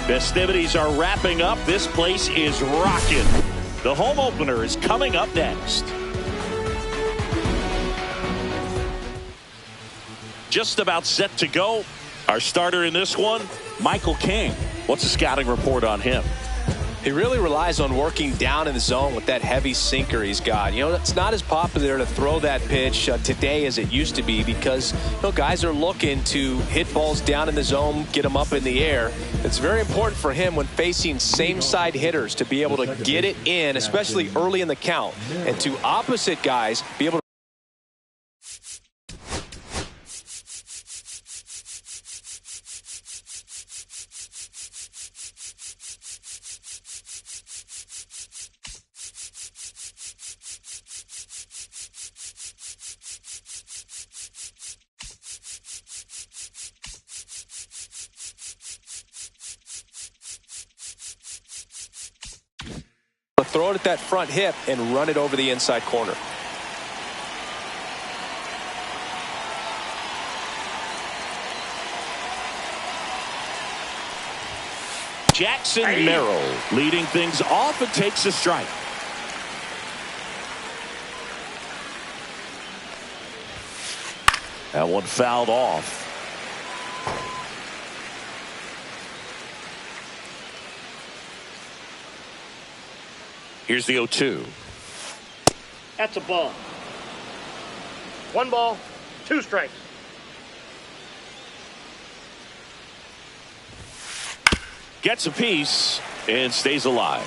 Festivities are wrapping up. This place is rocking. The home opener is coming up next. Just about set to go. Our starter in this one, Michael King. What's the scouting report on him? He really relies on working down in the zone with that heavy sinker he's got. You know, it's not as popular to throw that pitch today as it used to be because, you know, guys are looking to hit balls down in the zone, get them up in the air. It's very important for him when facing same-side hitters to be able to get it in, especially early in the count, and to opposite guys be able to throw it at that front hip and run it over the inside corner. Jackson Merrill leading things off and takes a strike. That one fouled off. Here's the 0-2. That's a ball. 1 ball, 2 strikes. Gets a piece and stays alive.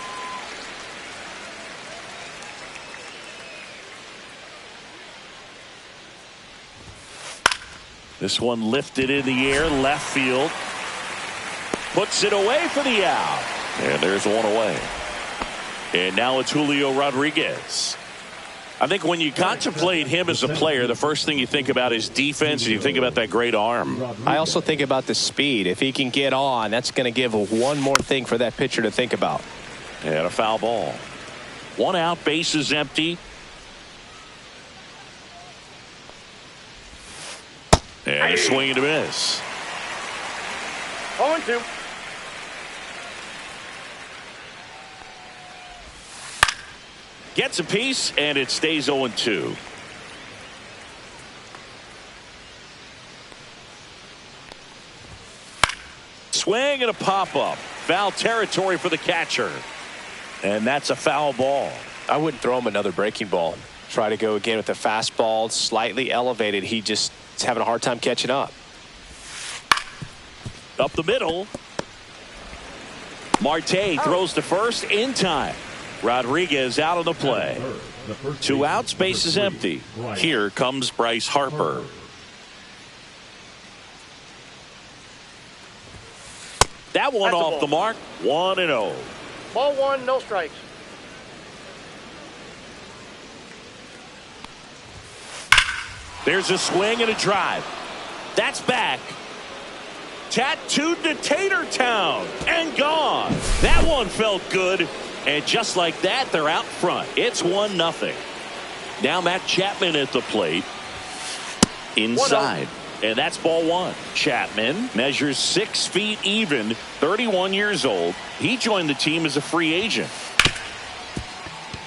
This one lifted in the air, left field. Puts it away for the out. And there's one away. And now it's Julio Rodriguez. I think when you contemplate him as a player, the first thing you think about is defense, and you think about that great arm. I also think about the speed. If he can get on, that's going to give one more thing for that pitcher to think about. And a foul ball. 1 out, base is empty. And a swing and a miss. 0-2. Gets a piece, and it stays 0-2. Swing and a pop-up. Foul territory for the catcher. And that's a foul ball. I wouldn't throw him another breaking ball. Try to go again with the fastball, slightly elevated. He just is having a hard time catching up. Up the middle. Marte throws to first in time. Rodriguez out of the play. 2 outs, base is empty. Here comes Bryce Harper. That one off the mark. 1-0. Ball 1, no strikes. There's a swing and a drive. That's back. Tattooed to Tater Town and gone. That one felt good. And just like that, they're out front. It's 1-0. Now Matt Chapman at the plate. Inside. And that's ball 1. Chapman measures 6 feet even, 31 years old. He joined the team as a free agent.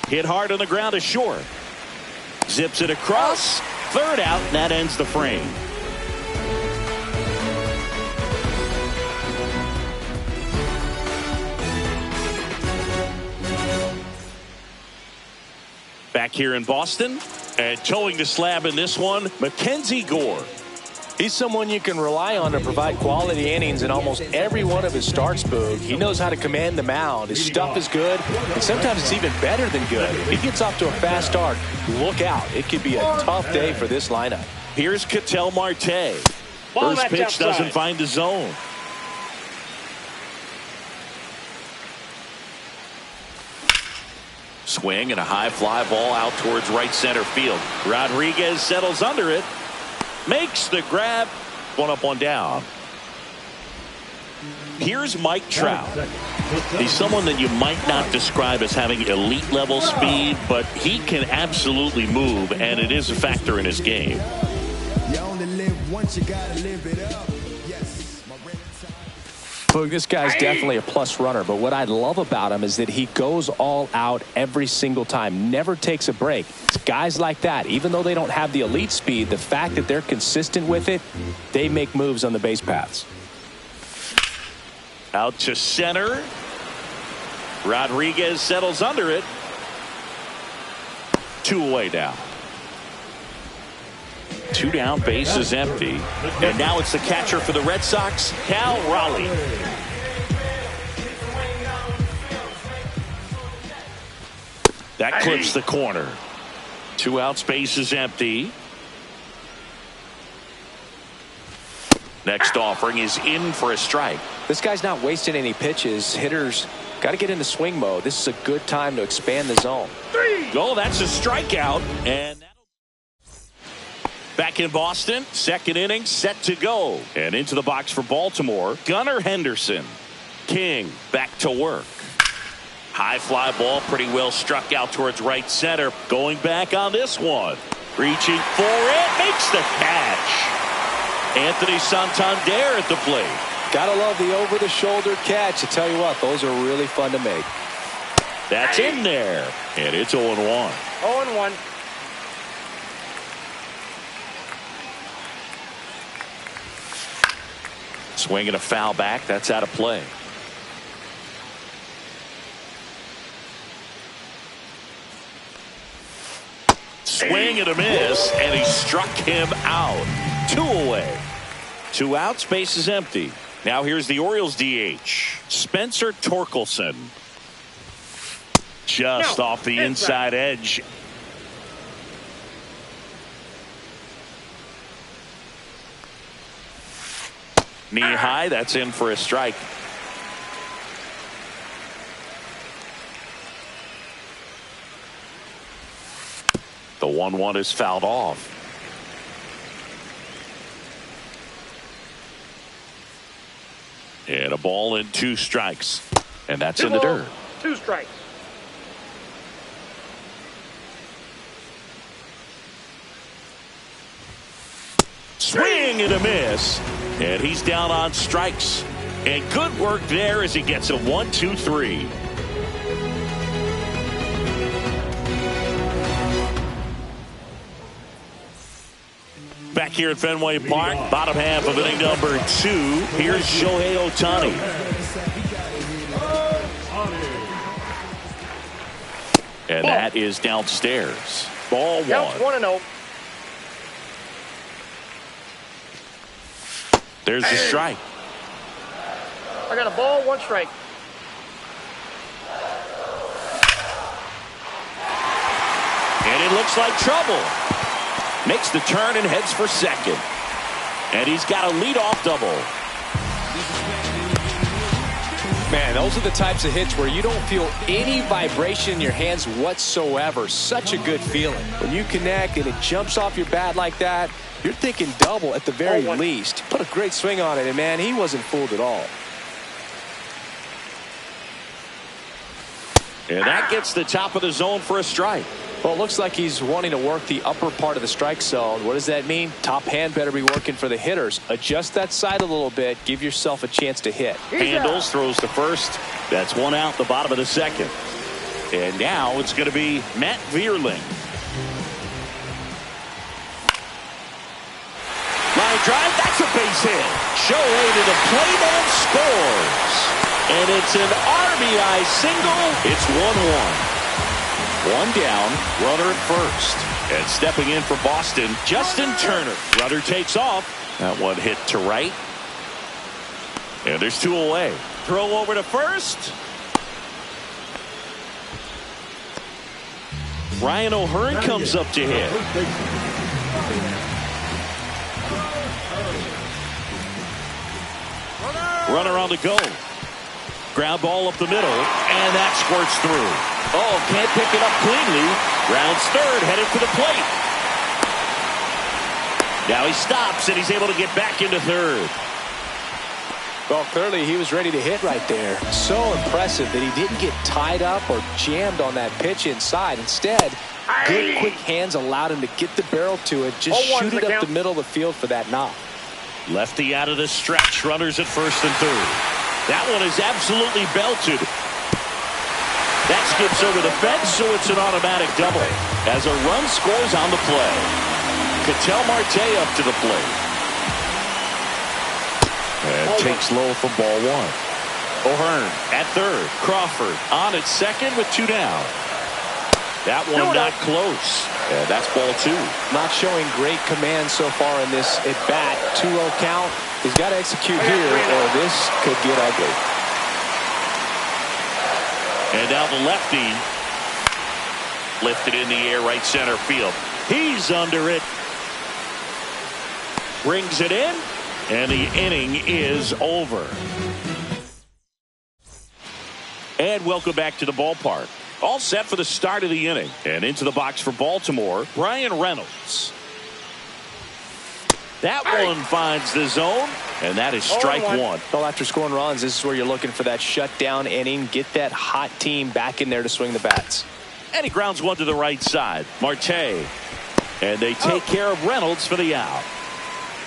Hit hard on the ground to short. Zips it across. 3rd out, and that ends the frame. Back here in Boston, and towing the slab in this one, Mackenzie Gore. He's someone you can rely on to provide quality innings in almost every one of his starts, Boog. He knows how to command the mound. His stuff is good, and sometimes it's even better than good. If he gets off to a fast start, look out. It could be a tough day for this lineup. Here's Ketel Marte. First pitch doesn't find the zone. Swing and a high fly ball out towards right center field. Rodriguez settles under it. Makes the grab. 1 up, 1 down. Here's Mike Trout. He's someone that you might not describe as having elite level speed, but he can absolutely move, and it is a factor in his game. You only live once, you gotta live it up. Yes. Look, this guy's definitely a plus runner, but what I love about him is that he goes all out every single time, never takes a break. It's guys like that, even though they don't have the elite speed, the fact that they're consistent with it, they make moves on the base paths. Out to center. Rodriguez settles under it. 2 away now. 2 down, base is empty. And now it's the catcher for the Red Sox, Cal Raleigh. That clips the corner. 2 outs, base is empty. Next offering is in for a strike. This guy's not wasting any pitches. Hitters got to get into swing mode. This is a good time to expand the zone. Oh, that's a strikeout. And back in Boston, second inning set to go. And into the box for Baltimore, Gunnar Henderson. King back to work. High fly ball, pretty well struck out towards right center. Going back on this one. Reaching for it, makes the catch. Anthony Santander at the plate. Gotta love the over-the-shoulder catch. I tell you what, those are really fun to make. That's in there. And it's 0-1. 0-1. Swinging a foul back. That's out of play. Swing and a miss, and he struck him out. 2 away. 2 outs, base is empty. Now here's the Orioles DH, Spencer Torkelson. Just off the inside edge. Knee high, that's in for a strike. The 1-1 is fouled off. And a ball and 2 strikes. And that's in the dirt. 2 strikes. Swing and a miss. And he's down on strikes. And good work there as he gets a 1-2-3. Back here at Fenway Park, bottom half of inning number 2. Here's Shohei Ohtani. And that is downstairs. Ball 1. Counts 1-0. There's the strike. I got a ball, 1 strike. And it looks like trouble. Makes the turn and heads for second. And he's got a leadoff double. Man, those are the types of hits where you don't feel any vibration in your hands whatsoever. Such a good feeling. When you connect and it jumps off your bat like that, you're thinking double at the very least. Put a great swing on it, and man, he wasn't fooled at all. And that gets the top of the zone for a strike. Well, it looks like he's wanting to work the upper part of the strike zone. What does that mean? Top hand better be working for the hitters. Adjust that side a little bit. Give yourself a chance to hit. Handles, throws to first. That's 1 out, the bottom of the second. And now it's going to be Matt Vierling. Line drive, that's a base hit. Shohei to the plate and scores. And it's an RBI single. It's 1-1. 1 down, runner at first. And stepping in for Boston, Justin Turner. Runner takes off. That one hit to right. And there's 2 away. Throw over to first. Ryan O'Hearn comes up to hit. Runner on the go. Ground ball up the middle, and that squirts through. Oh, can't pick it up cleanly. Rounds third, headed to the plate. Now he stops, and he's able to get back into third. Well, clearly he was ready to hit right there. So impressive that he didn't get tied up or jammed on that pitch inside. Instead, good quick hands allowed him to get the barrel to it. Just shoot it up the middle of the field for that knock. Lefty out of the stretch. Runners at first and third. That one is absolutely belted. That skips over the fence, so it's an automatic double. As a run scores on the play. Ketel Marte up to the plate. And takes low for ball one. O'Hearn at third. Crawford on at second with 2 down. That one not close. And that's ball 2. Not showing great command so far in this at bat. 2-0 count. He's got to execute here or this could get ugly. And now the lefty lifted in the air right center field. He's under it. Brings it in. And the inning is over. And welcome back to the ballpark. All set for the start of the inning. And into the box for Baltimore, Brian Reynolds. That one finds the zone, and that is strike one. Well, after scoring runs, this is where you're looking for that shutdown inning. Get that hot team back in there to swing the bats. And he grounds one to the right side. Marte. And they take care of Reynolds for the out.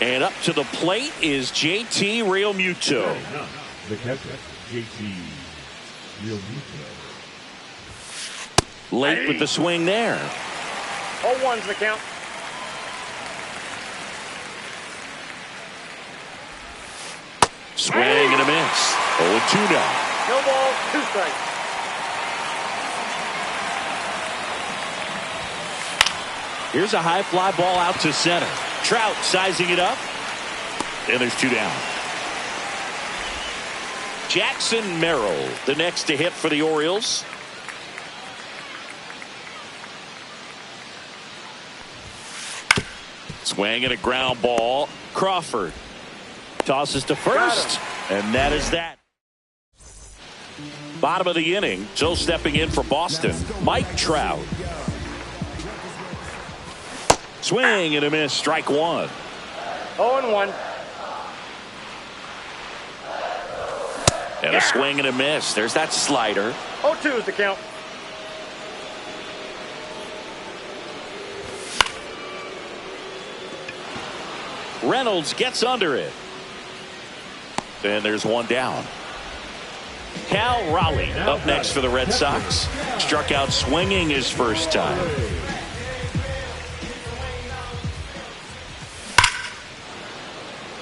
And up to the plate is JT Realmuto. The catcher, JT Realmuto. Late with the swing there. 0-1's the count. Swing and a miss. 0-2 now. No ball, 2 strikes. Here's a high fly ball out to center. Trout sizing it up. And there's 2 down. Jackson Merrill, the next to hit for the Orioles. Swing and a ground ball. Crawford tosses to first, and that is that. Bottom of the inning, Joe stepping in for Boston, Mike Trout. Swing and a miss, strike one. 0-1. And a swing and a miss. There's that slider. 0-2 is the count. Reynolds gets under it. And there's 1 down. Cal Raleigh up next for the Red Sox. Struck out swinging his first time.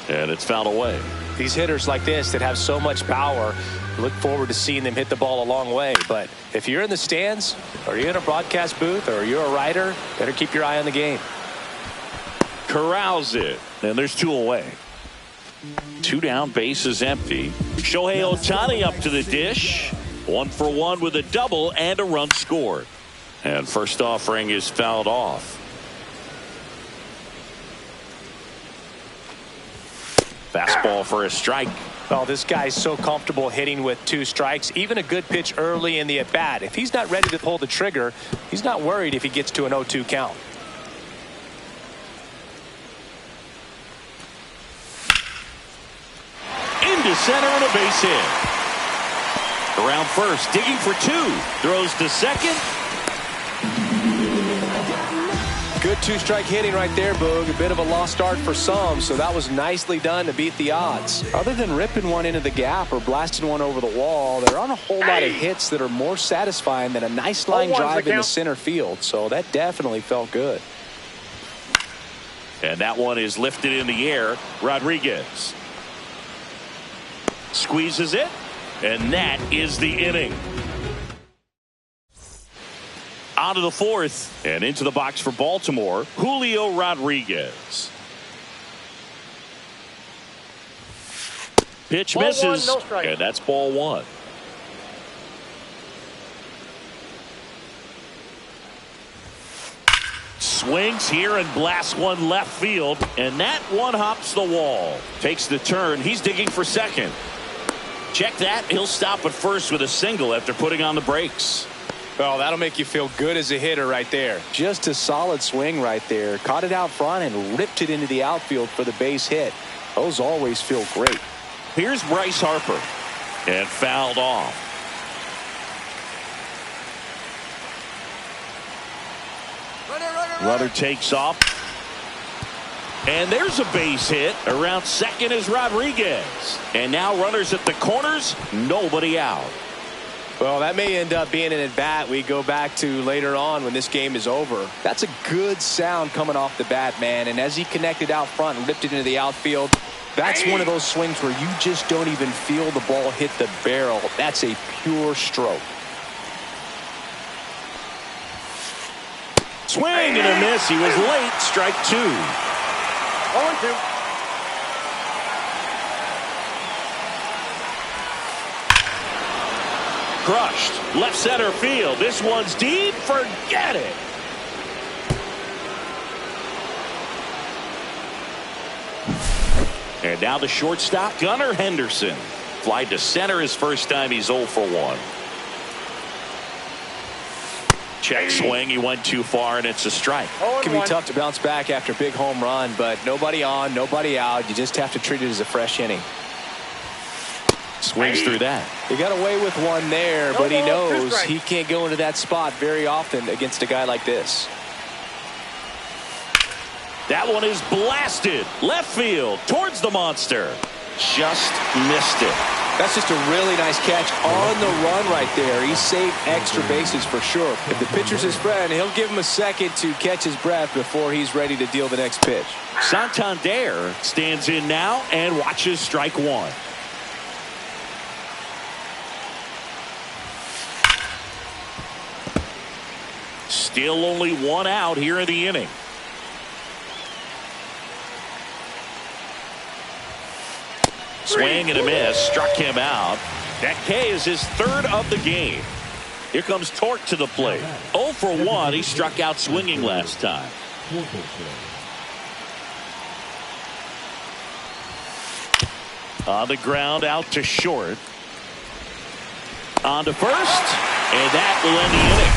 And it's fouled away. These hitters like this that have so much power, look forward to seeing them hit the ball a long way. But if you're in the stands, or you're in a broadcast booth, or you're a writer, better keep your eye on the game. Corrals it. And there's 2 away. 2 down, base is empty. Shohei Ohtani up to the dish. 1 for 1 with a double and a run scored. And first offering is fouled off. Fastball for a strike. Well, this guy's so comfortable hitting with 2 strikes. Even a good pitch early in the at-bat. If he's not ready to pull the trigger, he's not worried if he gets to an 0-2 count. Into center and a base hit. Around first, digging for 2. Throws to second. Good 2-strike hitting right there, Boog. A bit of a lost start for some, so that was nicely done to beat the odds. Other than ripping one into the gap or blasting one over the wall, there aren't a whole lot of hits that are more satisfying than a nice line drive into center field, so that definitely felt good. And that one is lifted in the air. Rodriguez squeezes it, and that is the inning. On to the 4th, and into the box for Baltimore, Julio Rodriguez. Pitch Ball misses, 1, no strike. and that's ball 1. Swings here and blasts one left field, and that one hops the wall. Takes the turn. He's digging for second. Check that. He'll stop at first with a single after putting on the brakes. Well, that'll make you feel good as a hitter right there. Just a solid swing right there. Caught it out front and ripped it into the outfield for the base hit. Those always feel great. Here's Bryce Harper, and fouled off. Runner takes off. And there's a base hit. Around second is Rodriguez. And now runners at the corners, nobody out. Well, that may end up being an at-bat we go back to later on when this game is over. That's a good sound coming off the bat, man. And as he connected out front and ripped it into the outfield, that's one of those swings where you just don't even feel the ball hit the barrel. That's a pure stroke. Swing and a miss. He was late. Strike 2. 0-2. Crushed. Left center field. This one's deep. Forget it. And now the shortstop, Gunnar Henderson. Fly to center his first time. He's 0 for 1. Check swing. He went too far, and it's a strike. It can be tough to bounce back after a big home run, but nobody on, nobody out. You just have to treat it as a fresh inning. Swings through that. He got away with one there, but he knows he can't go into that spot very often against a guy like this. That one is blasted. Left field towards the monster. Just missed it. That's just a really nice catch on the run right there. He saved extra bases for sure. If the pitcher's his friend, he'll give him a second to catch his breath before he's ready to deal the next pitch. Santander stands in now and watches strike 1. Still only 1 out here in the inning. Swing and a miss. Struck him out. That K is his 3rd of the game. Here comes Torque to the plate. 0 for 1. He struck out swinging last time. On the ground out to short. On to first. And that will end the inning.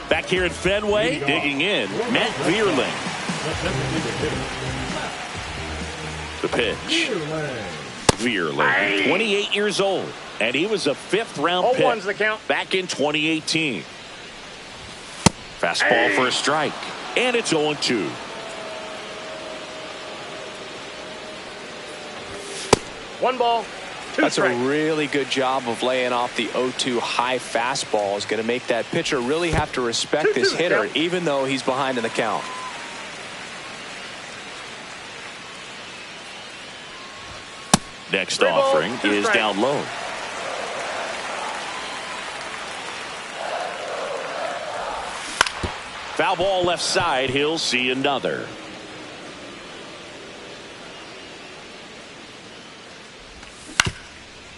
Back here at Fenway, digging in, Matt Vierling. The pitch. Vierling, 28 years old, and he was a 5th-round pick the count. back in 2018. Fastball for a strike, and it's 0-2. One ball. That's a really good job of laying off the 0-2 high fastball. Is going to make that pitcher really have to respect this hitter, even though he's behind in the count. Next offering is down low. Foul ball left side. He'll see another.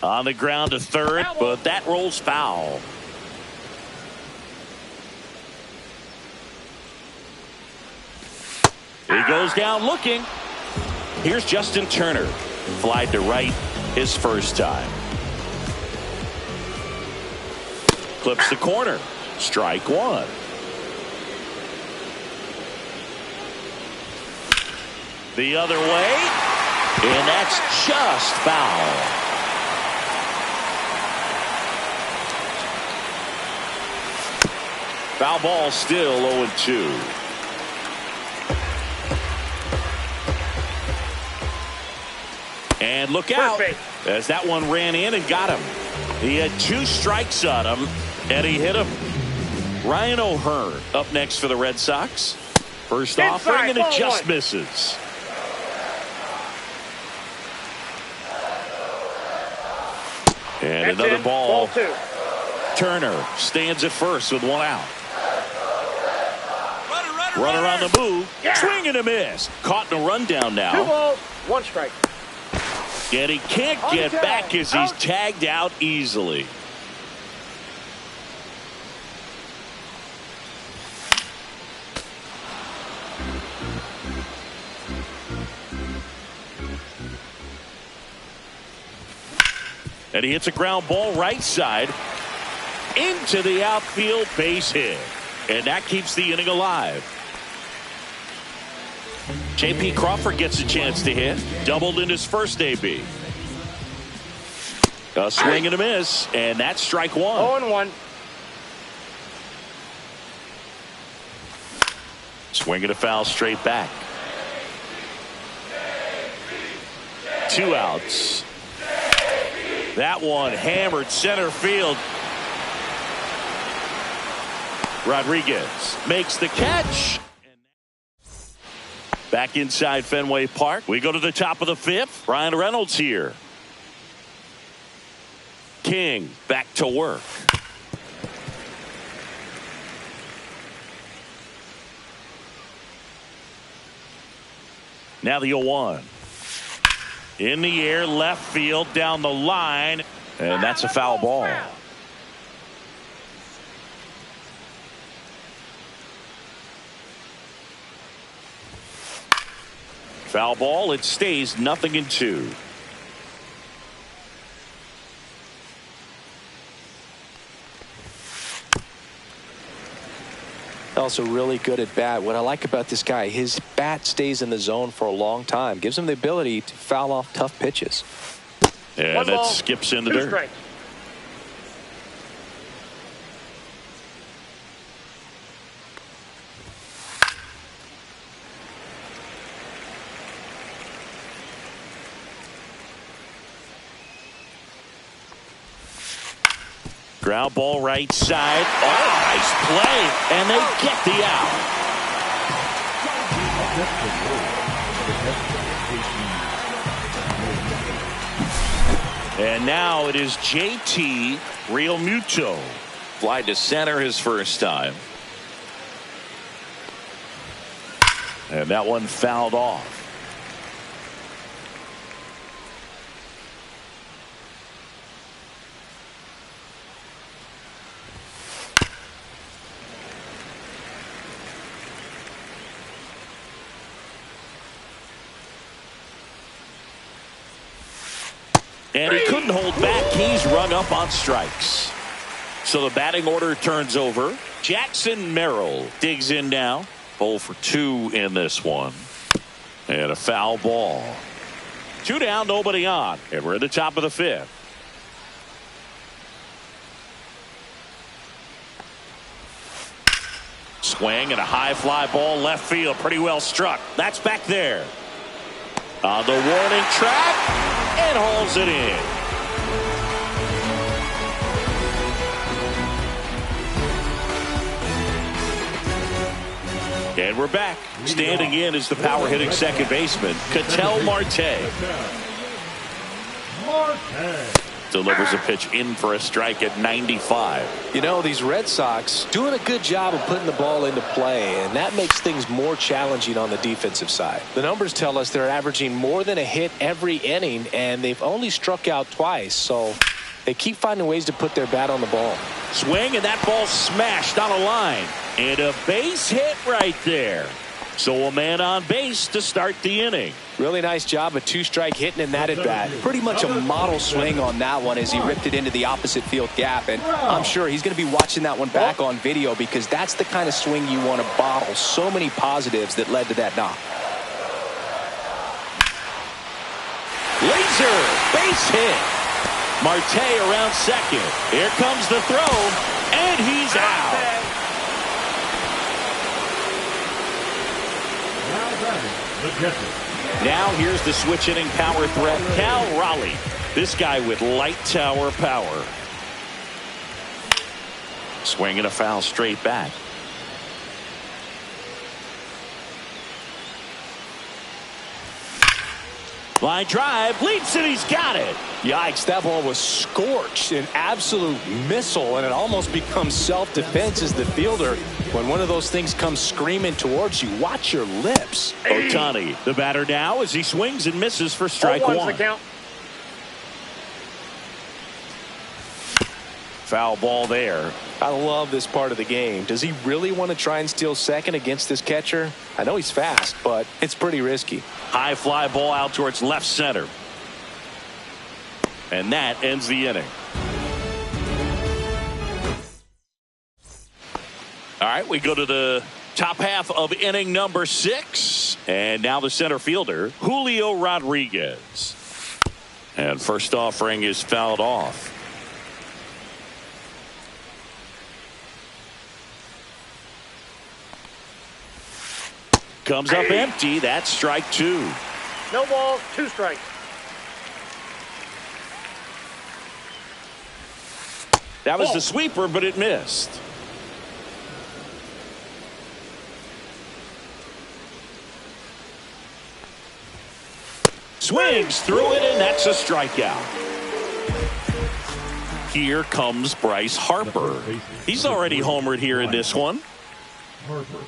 On the ground to third, but that rolls foul. He goes down looking. Here's Justin Turner. Flied to right his first time. Clips the corner. Strike 1. The other way. And that's just foul. Foul ball still 0-2. And look out as that one ran in and got him. He had 2 strikes on him, and he hit him. Ryan O'Hearn up next for the Red Sox. First offering, and it just misses. And another ball. Turner stands at first with 1 out. Runner on the move. Swing and a miss. Caught in a rundown now. 2 balls, 1 strike. And he can't get back as he's tagged out easily. And he hits a ground ball right side into the outfield, base hit. And that keeps the inning alive. J.P. Crawford gets a chance to hit. Doubled in his first AB. A swing and a miss, and that's strike one. 0-1. Swing and a foul straight back. 2 outs. That one hammered center field. Rodriguez makes the catch. Back inside Fenway Park. We go to the top of the 5th. Ryan Reynolds here. King back to work. Now the 0-1. In the air, left field, down the line, and that's a foul ball. Foul ball, it stays 0-2. Also really good at bat. What I like about this guy, his bat stays in the zone for a long time. Gives him the ability to foul off tough pitches. And that skips in the dirt. Strikes. Ground ball right side. Oh, nice play. And they get the out. And now it is JT Realmuto. Fly to center his first time. And that one fouled off. And he couldn't hold back. He's rung up on strikes. So the batting order turns over. Jackson Merrill digs in now. 0 for 2 in this one. And a foul ball. 2 down, nobody on. And we're at the top of the 5th. Swing and a high fly ball left field. Pretty well struck. That's back there. On the warning track. And hauls it in. And we're back. Standing in is the power hitting second baseman, Ketel Marte. Delivers a pitch in for a strike at 95. You know, these Red Sox doing a good job of putting the ball into play, and that makes things more challenging on the defensive side. The numbers tell us they're averaging more than a hit every inning, and they've only struck out twice, so they keep finding ways to put their bat on the ball. Swing, and that ball smashed on a line. And a base hit right there. So a man on base to start the inning. Really nice job of 2-strike hitting in that at bat. Pretty much a model swing on that one as he ripped it into the opposite field gap. And I'm sure he's going to be watching that one back on video because that's the kind of swing you want to bottle. So many positives that led to that knock. Laser base hit. Marte around second. Here comes the throw. And he's out. Now here's the switch hitting power threat, Cal Raleigh. This guy with light tower power. Swing and a foul straight back. Line drive, leaps it, he's got it. Yikes, that ball was scorched, an absolute missile, and it almost becomes self-defense as the fielder. When one of those things comes screaming towards you, watch your lips. Ohtani, the batter now as he swings and misses for strike one. The count. Foul ball there. I love this part of the game. Does he really want to try and steal second against this catcher? I know he's fast, but it's pretty risky. High fly ball out towards left center. And that ends the inning. All right, we go to the top half of inning number 6. And now the center fielder, Julio Rodriguez. And first offering is fouled off. Comes up empty. That's strike two. No balls, 2 strikes. That was the sweeper, but it missed. Swings through it, and that's a strikeout. Here comes Bryce Harper. He's already homered here in this one. Harper.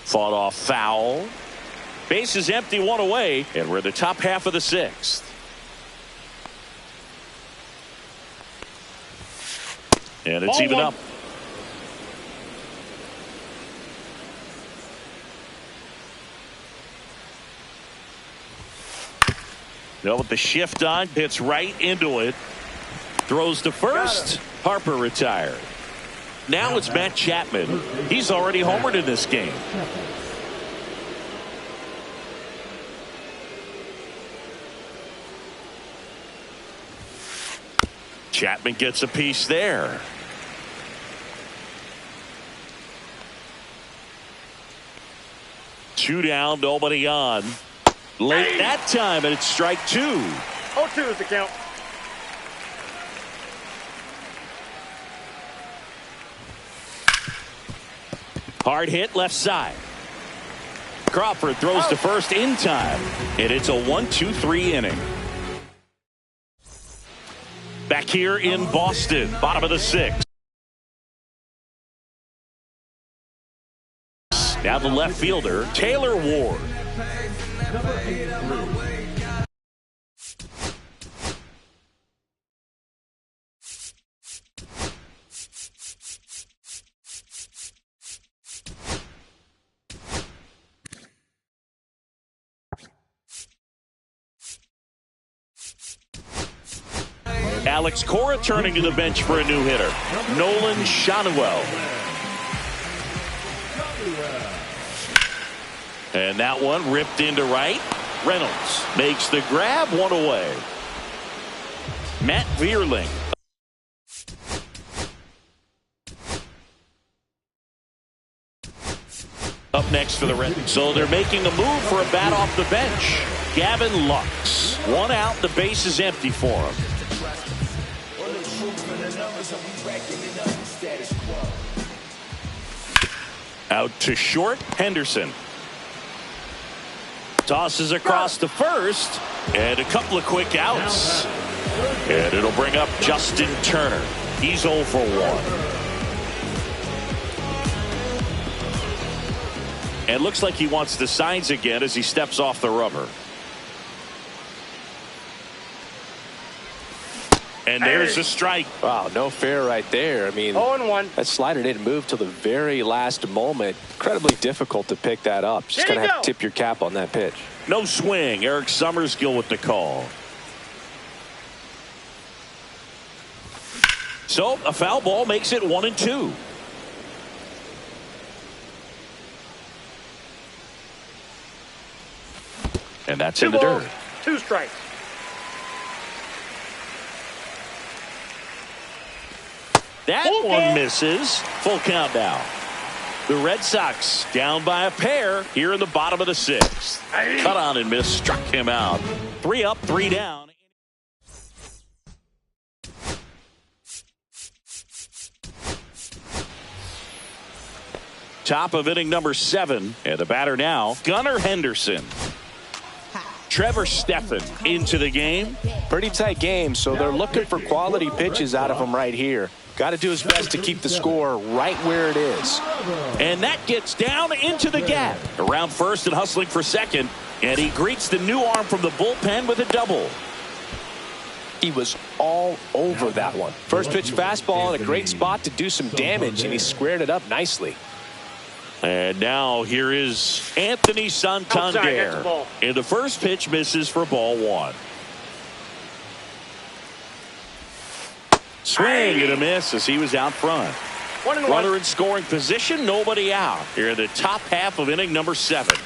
Fought off foul. Base is empty, 1 away, and we're in the top half of the 6th. And it's even up. Now with the shift on, hits right into it. Throws to first. Harper retired. Now it's Matt Chapman. He's already homered in this game. Chapman gets a piece there. Two down, nobody on. Late that time, and it's strike two. 0-2 is the count. Hard hit left side. Crawford throws to first in time, and it's a 1-2-3 inning. Back here in Boston, bottom of the 6th. Now the left fielder, Taylor Ward. Alex Cora turning to the bench for a new hitter, Nolan Shanuel. And that one ripped into right. Reynolds makes the grab, 1 away. Matt Vierling. Up next for the Reds. So they're making a move for a bat off the bench. Gavin Lux. 1 out, the base is empty for him. Out to short, Henderson. Tosses across to first, and a couple of quick outs. And it'll bring up Justin Turner. He's 0 for 1. And looks like he wants the signs again as he steps off the rubber. And there's a strike. Wow, no fair right there. I mean, 0-1. that slider didn't move till the very last moment. Incredibly difficult to pick that up. Just going to have to tip your cap on that pitch. No swing. Eric Summerskill with the call. So a foul ball makes it 1-2. And that's 2 in the balls, dirt. 2 strikes. That one misses. Full count now. The Red Sox down by a pair here in the bottom of the 6th. Cut on and miss. Struck him out. 3 up, 3 down. Top of inning number 7. And the batter now, Gunnar Henderson. Trevor Stephan into the game. Pretty tight game, so they're looking for quality pitches out of him right here. Got to do his best to keep the score right where it is. And that gets down into the gap. Around first and hustling for second. And he greets the new arm from the bullpen with a double. He was all over that one. First pitch fastball in a great spot to do some damage, and he squared it up nicely. And now here is Anthony Santander. And the first pitch misses for ball 1. Swing and a miss as he was out front. Runner in scoring position, nobody out. Here in the top half of inning number 7.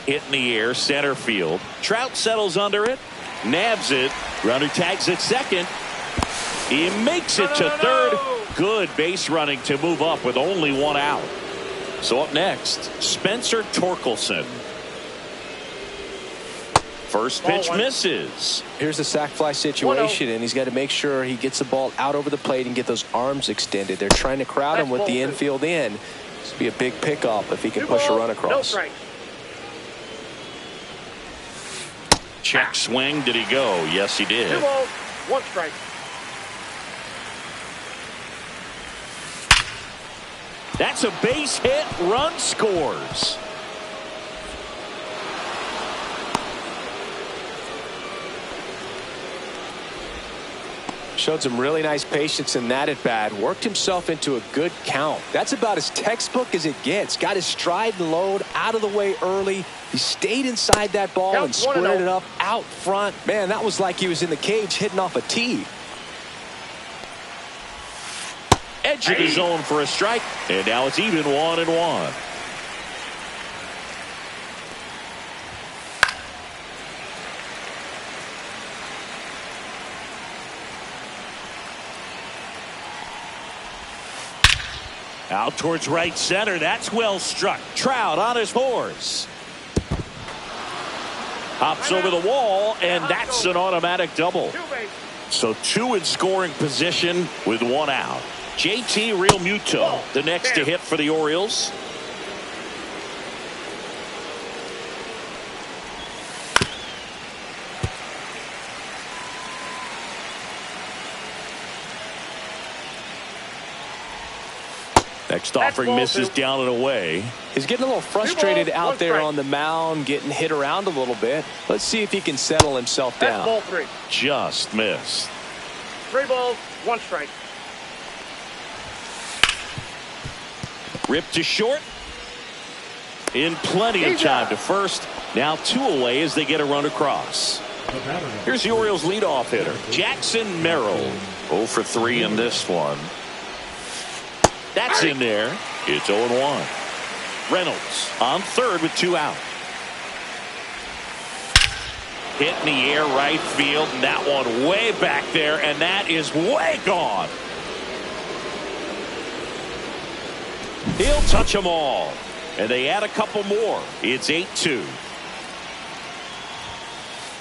Hit in the air, center field. Trout settles under it, nabs it. Runner tags at second. He makes it to third. Good base running to move up with only one out. So up next, Spencer Torkelson. First pitch misses. Here's a sac fly situation, and he's got to make sure he gets the ball out over the plate and get those arms extended. They're trying to crowd him with the infield in. This would be a big pickup if he can push a run across. No strike. Check swing. Did he go? Yes, he did. 2 balls, 1 strike. That's a base hit. Run scores. Showed some really nice patience in that at bat. Worked himself into a good count. That's about as textbook as it gets. Got his stride and load out of the way early. He stayed inside that ball and squared it up out front. Man, that was like he was in the cage hitting off a tee. Edge of the zone for a strike. And now it's even 1-1. Out towards right center. That's well struck. Trout on his horse. Hops over the wall, and that's an automatic double. So 2 in scoring position with 1 out. JT Realmuto, the next to hit for the Orioles. Next offering misses down and away. He's getting a little frustrated out there on the mound, getting hit around a little bit. Let's see if he can settle himself down. Ball 3. Just missed. 3 balls, 1 strike. Ripped to short. In plenty of time to first. Now 2 away as they get a run across. Here's the Orioles leadoff hitter, Jackson Merrill. 0 for 3 in this one. That's in there. It's 0-1. Reynolds on third with 2 out. Hit in the air right field, and that one way back there, and that is way gone. He'll touch them all, and they add a couple more. It's 8-2.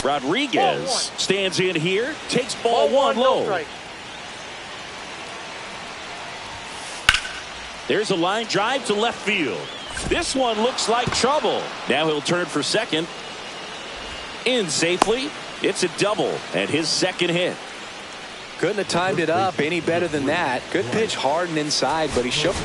Rodriguez stands in here, takes ball 1 low. There's a line drive to left field. This one looks like trouble. Now he'll turn for second. In safely. It's a double and his second hit. Couldn't have timed it up any better than that. Good pitch hard and inside, but he shook.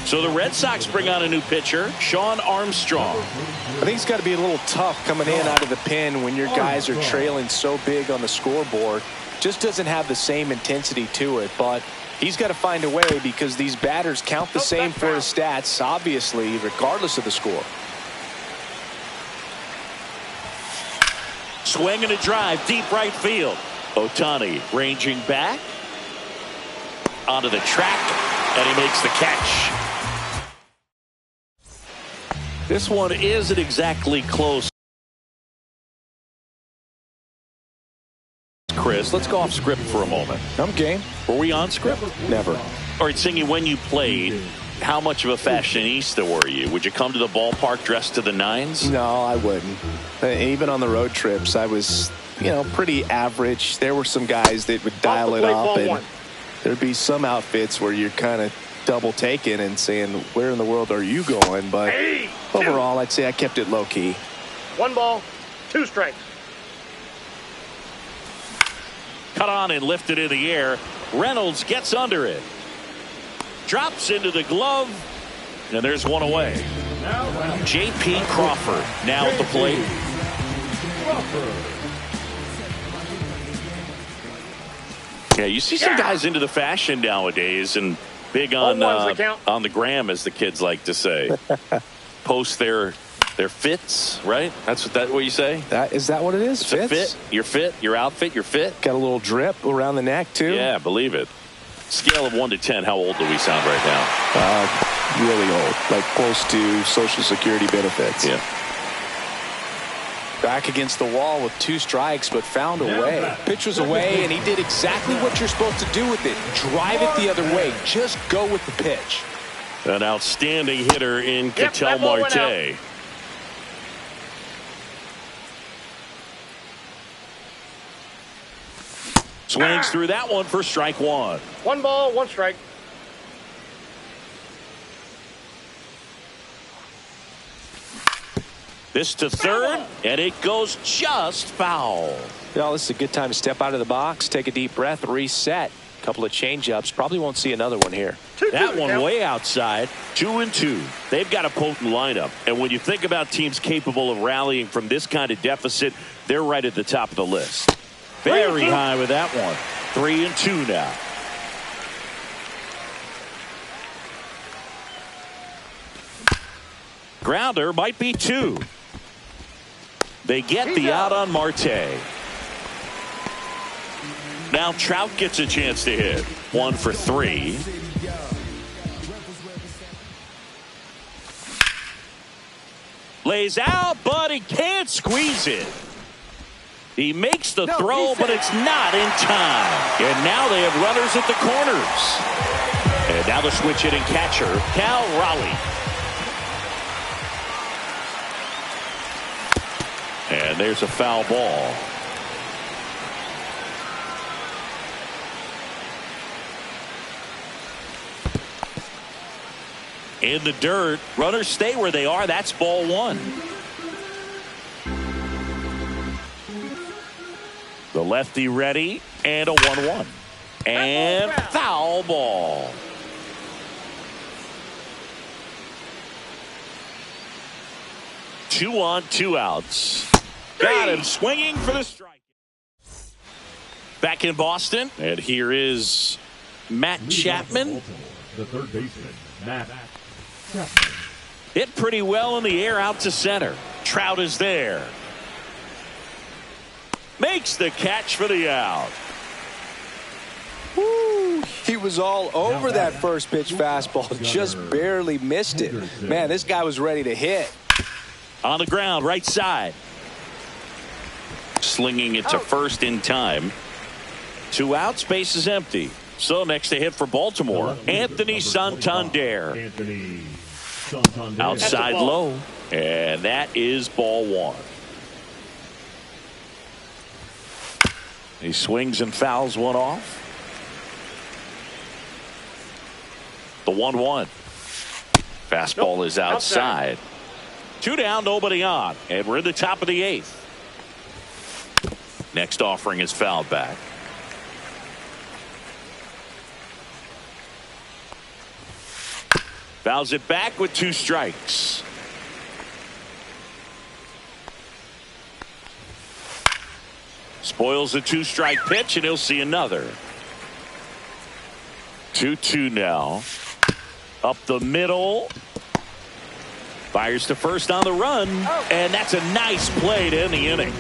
So the Red Sox bring on a new pitcher, Sean Armstrong. I think it's got to be a little tough coming in out of the pen when your guys are trailing so big on the scoreboard. Just doesn't have the same intensity to it, but he's got to find a way because these batters count the same for his stats, obviously, regardless of the score. Swing and a drive, deep right field. Ohtani ranging back onto the track, and he makes the catch. This one isn't exactly close. Chris, let's go off script for a moment. I'm game. Were we on script? Never. All right, Singy, when you played, how much of a fashionista were you? Would you come to the ballpark dressed to the nines? No, I wouldn't. Even on the road trips, I was, pretty average. There were some guys that would dial it up, and there'd be some outfits where you're kind of double taking and saying, where in the world are you going? But overall, I'd say I kept it low key. 1 ball, 2 strikes. Cut on and lifted in the air. Reynolds gets under it. Drops into the glove. And there's 1 away. J.P. Crawford now at the plate. Yeah, you see some guys into the fashion nowadays and big on the gram, as the kids like to say. Post their fits, right? That's what you say? Is that what it is? It's a fit. Your fit, your outfit, your fit. Got a little drip around the neck too. Yeah, believe it. Scale of 1 to 10, how old do we sound right now? Really old, like close to Social Security benefits. Yeah. Back against the wall with 2 strikes, but found a way. Pitch was away, and he did exactly what you're supposed to do with it. Drive it the other way. Just go with the pitch. An outstanding hitter in Ketel Marte. Swings through that one for strike 1. 1 ball, 1 strike. This to third, and it goes just foul. Well, this is a good time to step out of the box, take a deep breath, reset. A couple of change-ups. Probably won't see another one here. That one way outside. 2-2. They've got a potent lineup. And when you think about teams capable of rallying from this kind of deficit, they're right at the top of the list. Very high with that one. 3-2 now. Grounder might be 2. They get the out on Marte. Now Trout gets a chance to hit. 1 for 3. Lays out, but he can't squeeze it. He makes the throw, but it's not in time. And now they have runners at the corners. And now the switch hitting catcher, Cal Raleigh. And there's a foul ball. In the dirt. Runners stay where they are. That's ball 1. The lefty ready. And a 1-1. And foul ball. Two on, 2 outs. Got him swinging for the strike. Back in Boston. And here is Matt Chapman. The third baseman, Matt Chapman. Hit pretty well in the air out to center. Trout is there. Makes the catch for the out. Woo, he was all over that first pitch fastball. Just barely missed it. Man, this guy was ready to hit. On the ground, right side. Slinging it to first in time. 2 outs, base is empty. So next to hit for Baltimore, Anthony Santander. Outside low. And that is ball 1. He swings and fouls one off. The 1-1. Fastball is outside. 2 down, nobody on. And we're in the top of the 8th. Next offering is fouled back. Fouls it back with 2 strikes. Spoils a 2-strike pitch, and he'll see another. 2-2 now. Up the middle. Fires to first on the run, and that's a nice play to end the inning.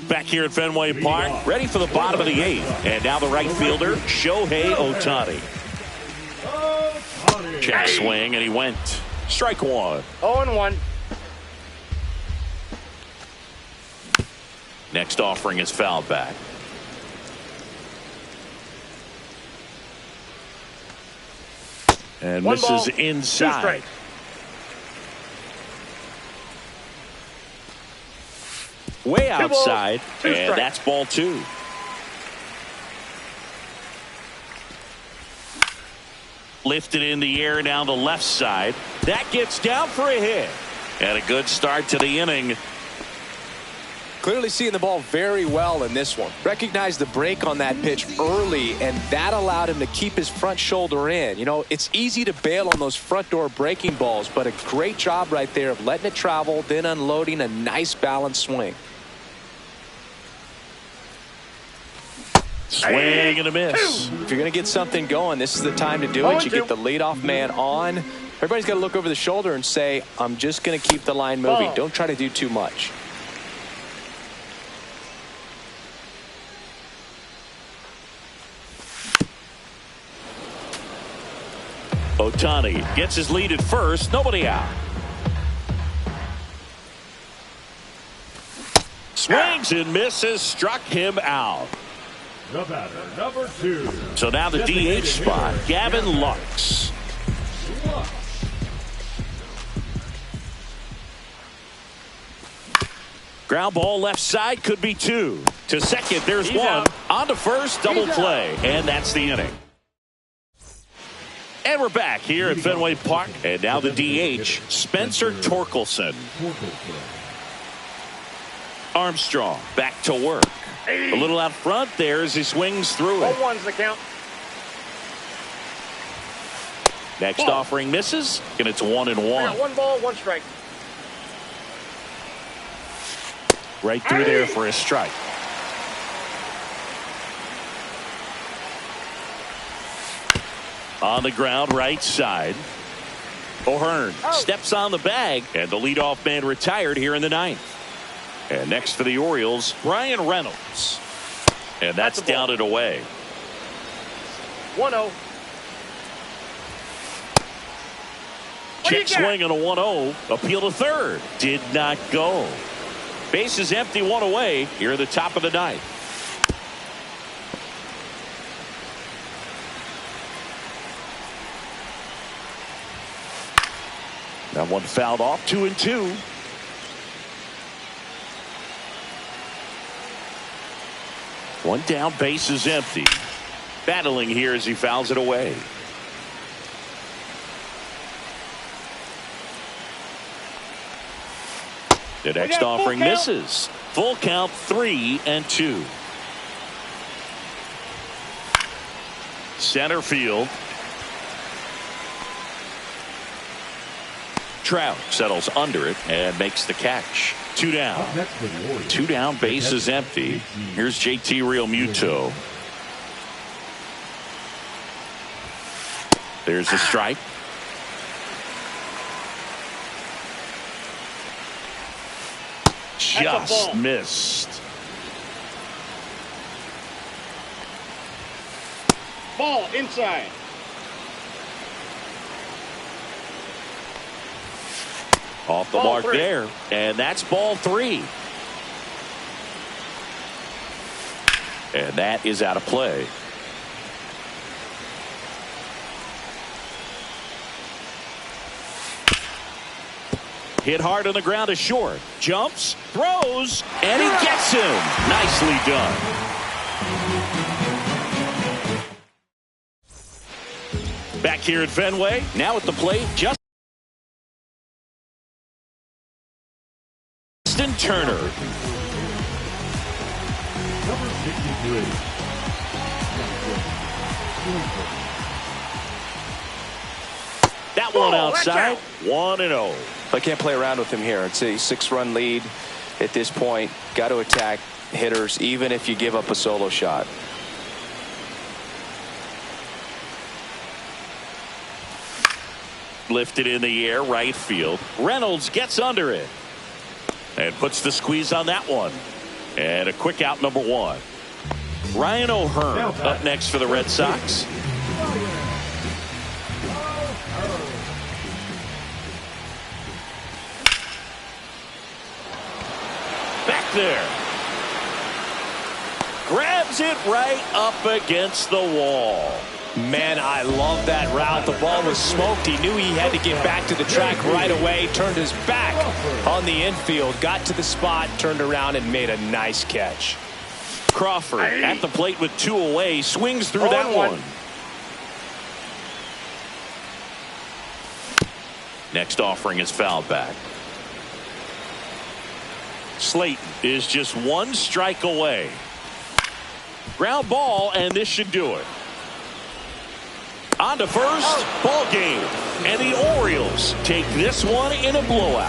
Back here at Fenway Park, ready for the bottom of the 8th. And now the right fielder, Shohei Ohtani. Check swing, and he went. Strike 1. 0-1. Next offering is fouled back. And misses inside. Way outside, and that's ball 2. Lifted in the air down the left side. That gets down for a hit. And a good start to the inning. Clearly seeing the ball very well in this one. Recognized the break on that pitch early, and that allowed him to keep his front shoulder in. You know, it's easy to bail on those front door breaking balls, but a great job right there of letting it travel, then unloading a nice balanced swing. Swing and a miss. If you're going to get something going, this is the time to do it. You get the leadoff man on. Everybody's got to look over the shoulder and say, I'm just going to keep the line moving. Don't try to do too much. Ohtani gets his lead at first. Nobody out. Swings and misses, struck him out. The batter, number 2. So now the DH spot, Gavin Lux. Ground ball left side, could be 2. To second, there's 1. Out. On to first, double play. And that's the inning. And we're back here at Fenway Park. And now the DH, Spencer Torkelson. Armstrong back to work. A little out front there as he swings through it. 0-1's the count. Next offering misses, and it's 1-1. 1 ball, 1 strike. Right through there for a strike. On the ground, right side. O'Hearn steps on the bag, and the leadoff man retired here in the 9th. And next for the Orioles, Brian Reynolds. And that's down and away. 1-0. Check swing on a 1-0. Appeal to third. Did not go. Base is empty, 1 away here at the top of the 9th. That one fouled off, 2-2. One down, base is empty. Battling here as he fouls it away. The next offering misses. Full count, 3-2. Center field. Trout settles under it and makes the catch. 2 down. 2 down, base is empty. Here's JT Realmuto. There's the strike. Just missed. Ball inside. Off the mark there, and that's ball 3. And that is out of play. Hit hard on the ground to short. Jumps, throws, and he gets him. Nicely done. Back here at Fenway, now at the plate, Justin Turner. Number 63. That one outside, 1-0. I can't play around with him here. It's a 6-run lead at this point. Got to attack hitters, even if you give up a solo shot. Lifted in the air, right field. Reynolds gets under it and puts the squeeze on that one. And a quick out, number 1. Ryan O'Hearn up next for the Red Sox. Back there. Grabs it right up against the wall. Man, I love that route. The ball was smoked. He knew he had to get back to the track right away. Turned his back on the infield. Got to the spot, turned around, and made a nice catch. Crawford at the plate with 2 away. Swings through that one. Next offering is fouled back. Slayton is just 1 strike away. Ground ball, and this should do it. On to first, ball game. And the Orioles take this one in a blowout.